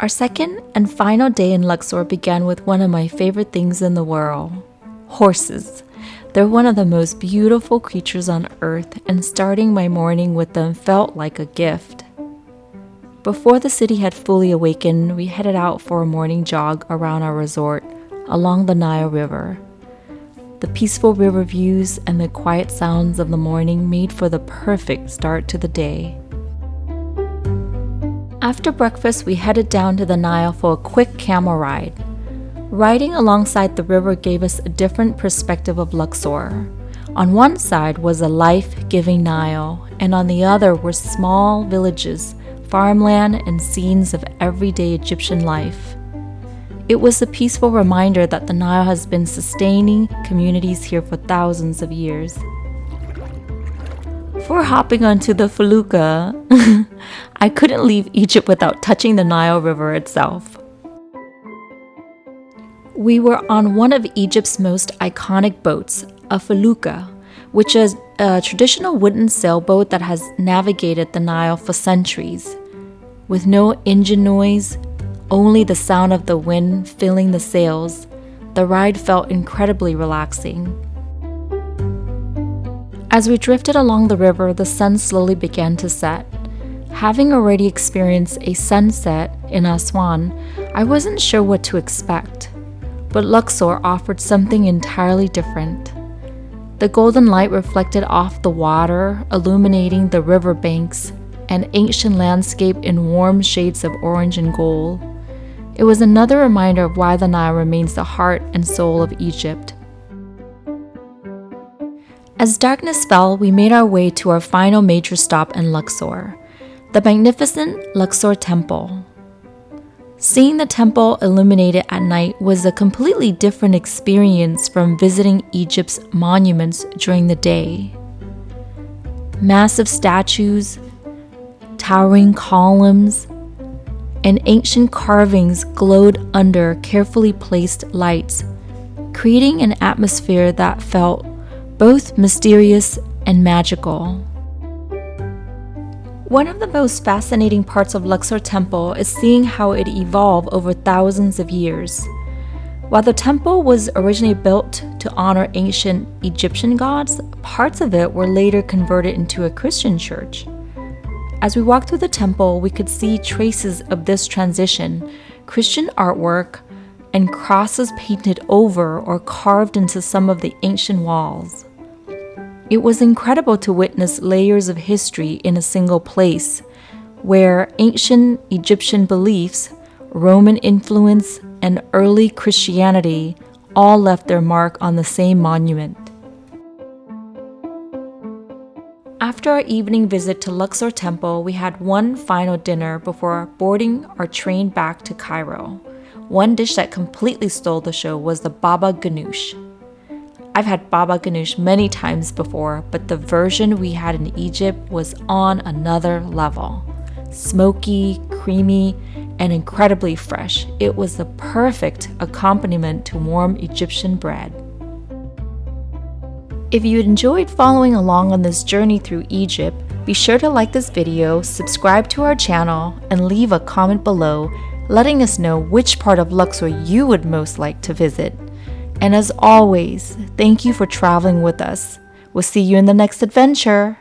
Our second and final day in Luxor began with one of my favorite things in the world: horses. They're one of the most beautiful creatures on earth, and starting my morning with them felt like a gift. Before the city had fully awakened, we headed out for a morning jog around our resort along the Nile River. The peaceful river views and the quiet sounds of the morning made for the perfect start to the day. After breakfast, we headed down to the Nile for a quick camel ride. Riding alongside the river gave us a different perspective of Luxor. On one side was a life-giving Nile, and on the other were small villages, farmland, and scenes of everyday Egyptian life. It was a peaceful reminder that the Nile has been sustaining communities here for thousands of years. Before hopping onto the Felucca, I couldn't leave Egypt without touching the Nile River itself. We were on one of Egypt's most iconic boats, a Felucca, which is a traditional wooden sailboat that has navigated the Nile for centuries. With no engine noise, only the sound of the wind filling the sails, the ride felt incredibly relaxing. As we drifted along the river, the sun slowly began to set. Having already experienced a sunset in Aswan, I wasn't sure what to expect. But Luxor offered something entirely different. The golden light reflected off the water, illuminating the river banks, an ancient landscape in warm shades of orange and gold. It was another reminder of why the Nile remains the heart and soul of Egypt. As darkness fell, we made our way to our final major stop in Luxor, the magnificent Luxor Temple. Seeing the temple illuminated at night was a completely different experience from visiting Egypt's monuments during the day. Massive statues, towering columns, and ancient carvings glowed under carefully placed lights, creating an atmosphere that felt both mysterious and magical. One of the most fascinating parts of Luxor Temple is seeing how it evolved over thousands of years. While the temple was originally built to honor ancient Egyptian gods, parts of it were later converted into a Christian church. As we walked through the temple, we could see traces of this transition: Christian artwork and crosses painted over or carved into some of the ancient walls. It was incredible to witness layers of history in a single place, where ancient Egyptian beliefs, Roman influence, and early Christianity all left their mark on the same monument. After our evening visit to Luxor Temple, we had one final dinner before boarding our train back to Cairo. One dish that completely stole the show was the baba ghanoush. I've had baba ghanoush many times before, but the version we had in Egypt was on another level. Smoky, creamy, and incredibly fresh. It was the perfect accompaniment to warm Egyptian bread. If you enjoyed following along on this journey through Egypt, be sure to like this video, subscribe to our channel, and leave a comment below letting us know which part of Luxor you would most like to visit. And as always, thank you for traveling with us. We'll see you in the next adventure.